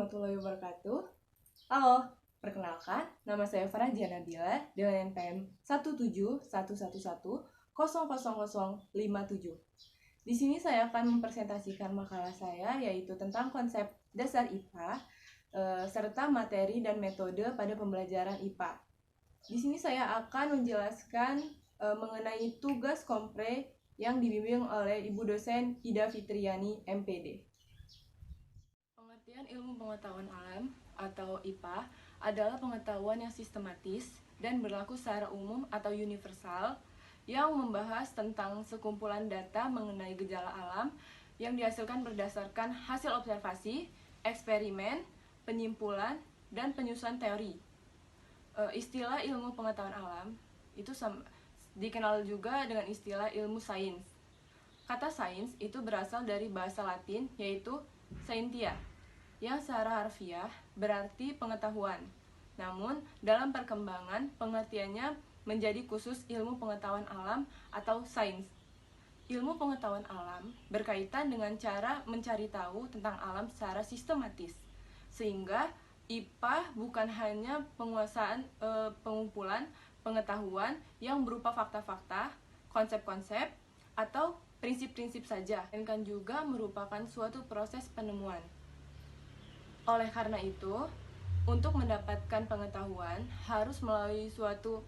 warahmatullahi wabarakatuh. Halo, perkenalkan, nama saya Farah Nabila dengan NPM 17111000057. Di sini saya akan mempresentasikan makalah saya, yaitu tentang konsep dasar IPA, serta materi dan metode pada pembelajaran IPA. Di sini saya akan menjelaskan mengenai tugas kompre yang dibimbing oleh Ibu dosen Ida Fitriani, MPD. Pengertian ilmu pengetahuan alam atau IPA adalah pengetahuan yang sistematis dan berlaku secara umum atau universal yang membahas tentang sekumpulan data mengenai gejala alam yang dihasilkan berdasarkan hasil observasi, eksperimen, penyimpulan, dan penyusunan teori. Istilah ilmu pengetahuan alam itu dikenal juga dengan istilah ilmu sains. Kata sains itu berasal dari bahasa Latin yaitu scientia, yang secara harfiah berarti pengetahuan. Namun, dalam perkembangan pengertiannya menjadi khusus ilmu pengetahuan alam atau sains. Ilmu pengetahuan alam berkaitan dengan cara mencari tahu tentang alam secara sistematis, sehingga IPA bukan hanya pengumpulan pengetahuan yang berupa fakta-fakta, konsep-konsep, atau prinsip-prinsip saja, melainkan juga merupakan suatu proses penemuan. Oleh karena itu, untuk mendapatkan pengetahuan harus melalui suatu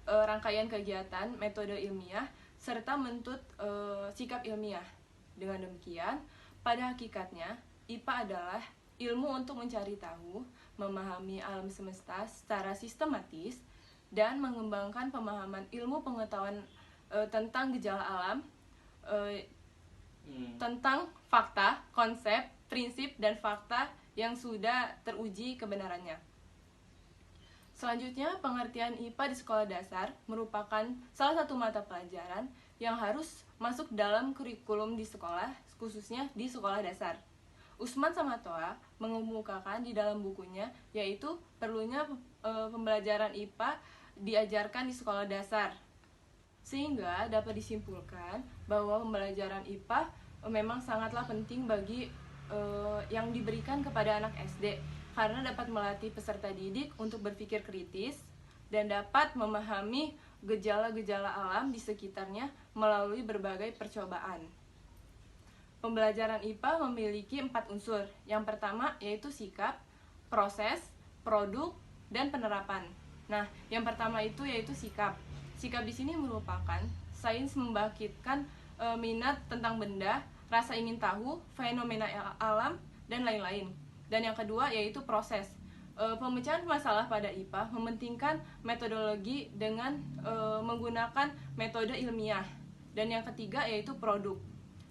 rangkaian kegiatan metode ilmiah serta menuntut sikap ilmiah. Dengan demikian, pada hakikatnya IPA adalah ilmu untuk mencari tahu, memahami alam semesta secara sistematis, dan mengembangkan pemahaman ilmu pengetahuan tentang gejala alam, tentang fakta, konsep, prinsip, dan fakta yang sudah teruji kebenarannya. Selanjutnya, pengertian IPA di sekolah dasar merupakan salah satu mata pelajaran yang harus masuk dalam kurikulum di sekolah, khususnya di sekolah dasar. Usman Samatoa mengemukakan di dalam bukunya, yaitu perlunya pembelajaran IPA diajarkan di sekolah dasar. Sehingga dapat disimpulkan bahwa pembelajaran IPA memang sangatlah penting bagi yang diberikan kepada anak SD, karena dapat melatih peserta didik untuk berpikir kritis dan dapat memahami gejala-gejala alam di sekitarnya melalui berbagai percobaan. Pembelajaran IPA memiliki 4 unsur. Yang pertama yaitu sikap, proses, produk, dan penerapan. Nah, yang pertama itu yaitu sikap. Sikap di sini merupakan sains membangkitkan minat tentang benda, rasa ingin tahu, fenomena alam, dan lain-lain. Dan yang kedua yaitu proses. Pemecahan masalah pada IPA mementingkan metodologi dengan menggunakan metode ilmiah. Dan yang ketiga yaitu produk.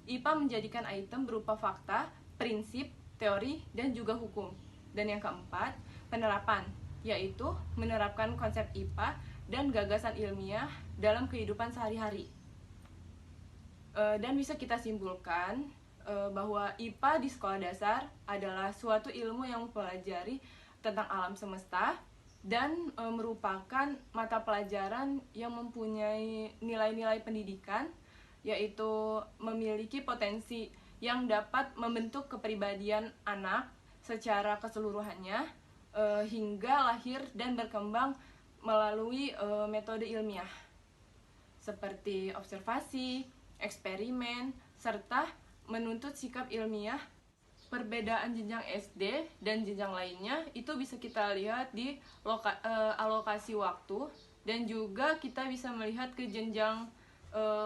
IPA menjadikan item berupa fakta, prinsip, teori, dan juga hukum. Dan yang keempat, penerapan, yaitu menerapkan konsep IPA dan gagasan ilmiah dalam kehidupan sehari-hari. Dan bisa kita simpulkan bahwa IPA di sekolah dasar adalah suatu ilmu yang mempelajari tentang alam semesta dan merupakan mata pelajaran yang mempunyai nilai-nilai pendidikan, yaitu memiliki potensi yang dapat membentuk kepribadian anak secara keseluruhannya hingga lahir dan berkembang melalui metode ilmiah seperti observasi, eksperimen, serta menuntut sikap ilmiah. Perbedaan jenjang SD dan jenjang lainnya itu bisa kita lihat di alokasi waktu, dan juga kita bisa melihat ke jenjang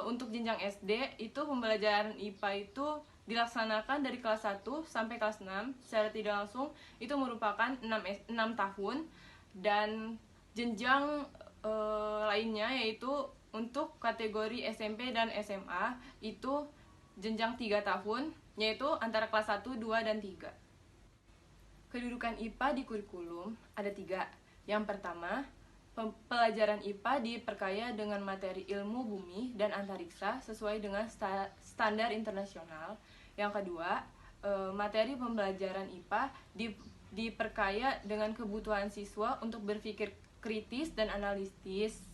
untuk jenjang SD itu pembelajaran IPA itu dilaksanakan dari kelas 1 sampai kelas 6 secara tidak langsung, itu merupakan 6 tahun, dan jenjang lainnya yaitu untuk kategori SMP dan SMA itu jenjang 3 tahun, yaitu antara kelas 1, 2, dan 3. Kedudukan IPA di kurikulum ada 3. Yang pertama, pelajaran IPA diperkaya dengan materi ilmu bumi dan antariksa sesuai dengan standar internasional. Yang kedua, materi pembelajaran IPA diperkaya dengan kebutuhan siswa untuk berpikir kritis dan analitis.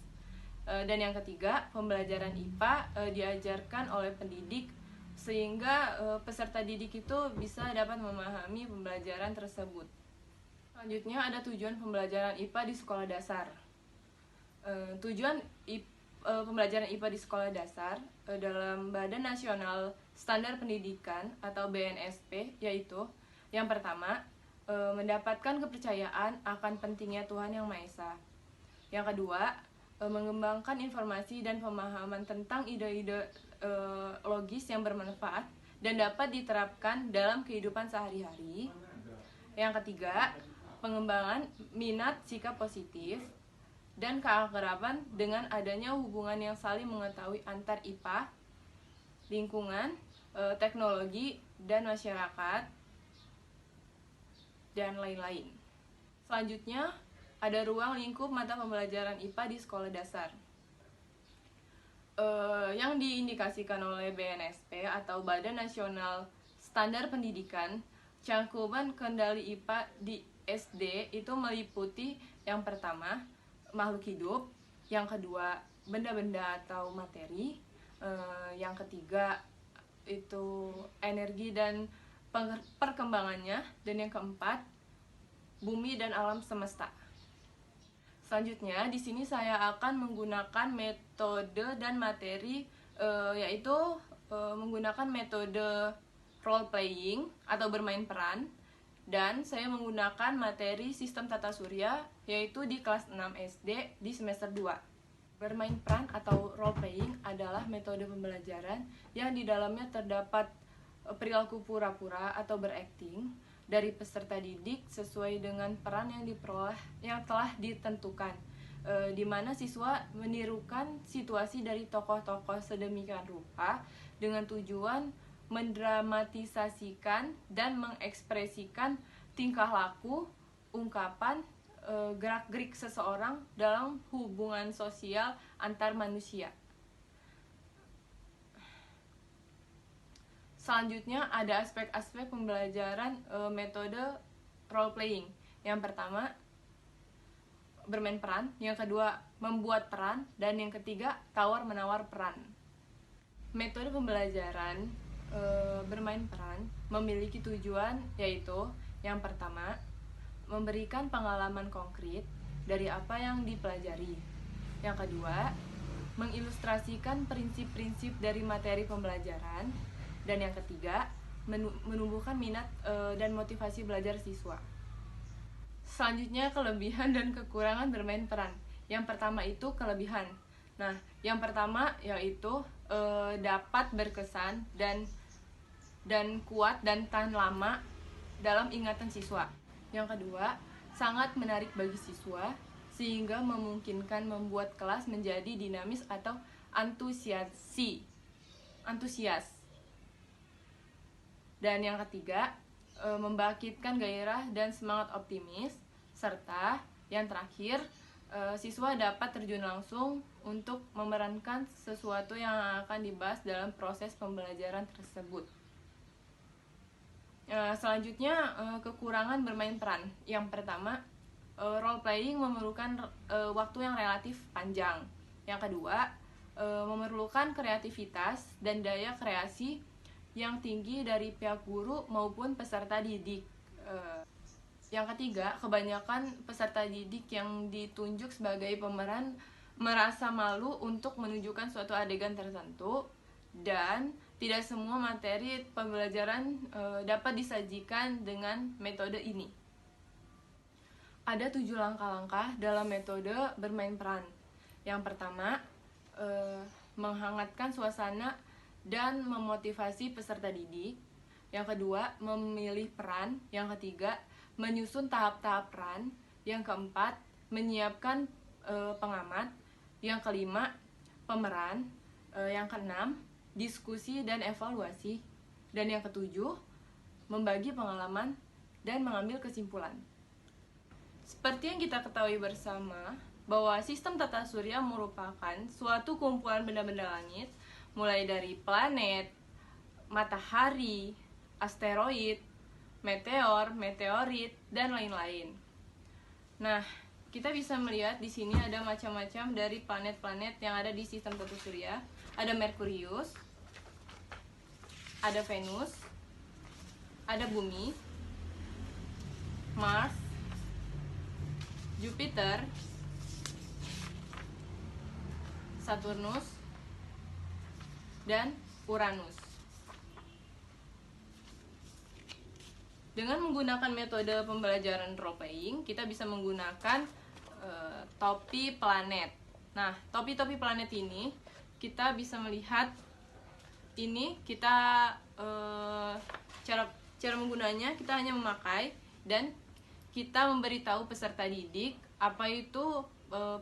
Dan yang ketiga, pembelajaran IPA diajarkan oleh pendidik sehingga peserta didik itu bisa dapat memahami pembelajaran tersebut. Selanjutnya ada tujuan pembelajaran IPA di sekolah dasar. Tujuan pembelajaran IPA di sekolah dasar dalam Badan Nasional Standar Pendidikan atau BNSP yaitu yang pertama, mendapatkan kepercayaan akan pentingnya Tuhan Yang Maha Esa. Yang kedua, mengembangkan informasi dan pemahaman tentang ide-ide logis yang bermanfaat dan dapat diterapkan dalam kehidupan sehari-hari. Yang ketiga, pengembangan minat sikap positif dan keakraban dengan adanya hubungan yang saling mengetahui antar IPA, lingkungan, teknologi, dan masyarakat, dan lain-lain. Selanjutnya, ada ruang lingkup mata pembelajaran IPA di sekolah dasar. Yang diindikasikan oleh BNSP atau Badan Nasional Standar Pendidikan, cakupan kendali IPA di SD itu meliputi yang pertama, makhluk hidup, yang kedua, benda-benda atau materi, yang ketiga, itu energi dan perkembangannya, dan yang keempat, bumi dan alam semesta. Selanjutnya, di sini saya akan menggunakan metode dan materi, yaitu menggunakan metode role playing atau bermain peran, dan saya menggunakan materi sistem tata surya, yaitu di kelas 6 SD di semester 2. Bermain peran atau role playing adalah metode pembelajaran yang di dalamnya terdapat perilaku pura-pura atau berakting dari peserta didik sesuai dengan peran yang diperoleh yang telah ditentukan, di mana siswa menirukan situasi dari tokoh-tokoh sedemikian rupa dengan tujuan mendramatisasikan dan mengekspresikan tingkah laku, ungkapan, gerak-gerik seseorang dalam hubungan sosial antar manusia. Selanjutnya ada aspek-aspek pembelajaran metode role playing. Yang pertama, bermain peran, yang kedua, membuat peran, dan yang ketiga, tawar-menawar peran. Metode pembelajaran bermain peran memiliki tujuan, yaitu yang pertama, memberikan pengalaman konkret dari apa yang dipelajari. Yang kedua, mengilustrasikan prinsip-prinsip dari materi pembelajaran. Dan yang ketiga, menumbuhkan minat dan motivasi belajar siswa. Selanjutnya, kelebihan dan kekurangan bermain peran. Yang pertama itu kelebihan. Nah, yang pertama yaitu dapat berkesan dan kuat dan tahan lama dalam ingatan siswa. Yang kedua, sangat menarik bagi siswa sehingga memungkinkan membuat kelas menjadi dinamis atau antusias. Dan yang ketiga, membangkitkan gairah dan semangat optimis, serta yang terakhir, siswa dapat terjun langsung untuk memerankan sesuatu yang akan dibahas dalam proses pembelajaran tersebut. Selanjutnya, kekurangan bermain peran. Yang pertama, role playing memerlukan waktu yang relatif panjang. Yang kedua, memerlukan kreativitas dan daya kreasi yang tinggi dari pihak guru maupun peserta didik. Yang ketiga, kebanyakan peserta didik yang ditunjuk sebagai pemeran merasa malu untuk menunjukkan suatu adegan tertentu, dan tidak semua materi pembelajaran dapat disajikan dengan metode ini. Ada 7 langkah-langkah dalam metode bermain peran. Yang pertama, menghangatkan suasana dan memotivasi peserta didik. Yang kedua, memilih peran. Yang ketiga, menyusun tahap-tahap peran. Yang keempat, menyiapkan pengamat. Yang kelima, pemeran. Yang keenam, diskusi dan evaluasi. Dan yang ketujuh, membagi pengalaman dan mengambil kesimpulan. Seperti yang kita ketahui bersama, bahwa sistem tata surya merupakan suatu kumpulan benda-benda langit, mulai dari planet, matahari, asteroid, meteor, meteorit, dan lain-lain. Nah, kita bisa melihat di sini ada macam-macam dari planet-planet yang ada di sistem tata surya. Ada Merkurius, ada Venus, ada Bumi, Mars, Jupiter, Saturnus, dan Uranus. Dengan menggunakan metode pembelajaran role playing, kita bisa menggunakan topi planet. Nah, topi-topi planet ini kita bisa melihat ini kita cara menggunanya kita hanya memakai dan kita memberitahu peserta didik apa itu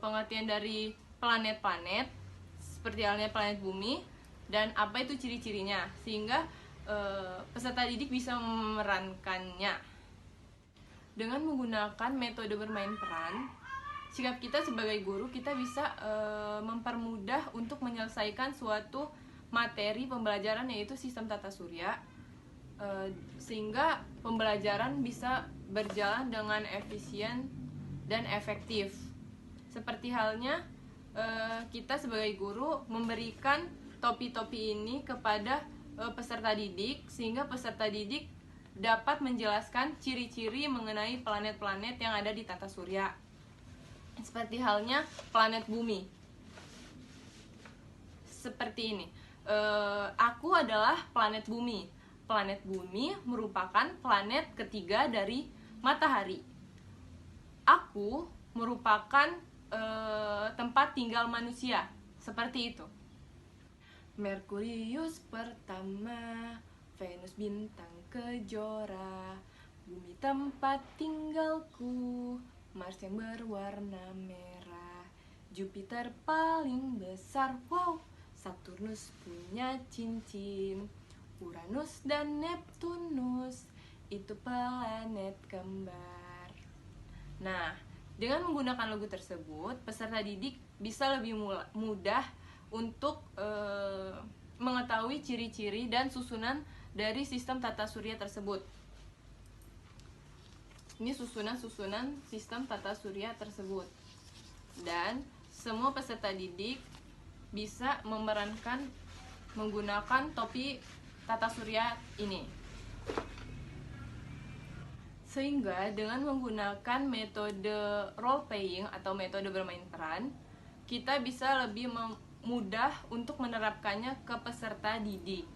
pengertian dari planet-planet seperti halnya planet bumi dan apa itu ciri-cirinya sehingga peserta didik bisa memerankannya. Dengan menggunakan metode bermain peran, sikap kita sebagai guru kita bisa mempermudah untuk menyelesaikan suatu materi pembelajaran yaitu sistem tata surya sehingga pembelajaran bisa berjalan dengan efisien dan efektif. Seperti halnya kita sebagai guru memberikan topi-topi ini kepada peserta didik sehingga peserta didik dapat menjelaskan ciri-ciri mengenai planet-planet yang ada di tata surya. Seperti halnya planet bumi. Seperti ini. Aku adalah planet bumi. Planet bumi merupakan planet ketiga dari matahari. Aku merupakan tempat tinggal manusia. Seperti itu. Merkurius pertama, Venus bintang kejora, Bumi tempat tinggalku, Mars yang berwarna merah, Jupiter paling besar, wow, Saturnus punya cincin, Uranus dan Neptunus itu planet kembar. Nah, dengan menggunakan logo tersebut, peserta didik bisa lebih mudah untuk mengetahui ciri-ciri dan susunan dari sistem tata surya tersebut. Ini susunan sistem tata surya tersebut. Dan semua peserta didik bisa memerankan menggunakan topi tata surya ini. Sehingga dengan menggunakan metode role playing atau metode bermain peran, kita bisa lebih mudah untuk menerapkannya ke peserta didik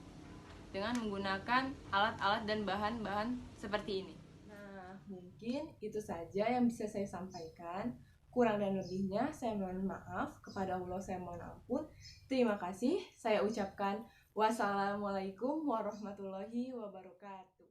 dengan menggunakan alat-alat dan bahan-bahan seperti ini. Nah, mungkin itu saja yang bisa saya sampaikan. Kurang dan lebihnya saya mohon maaf. Kepada Allah saya mohon ampun. Terima kasih. Saya ucapkan wassalamualaikum warahmatullahi wabarakatuh.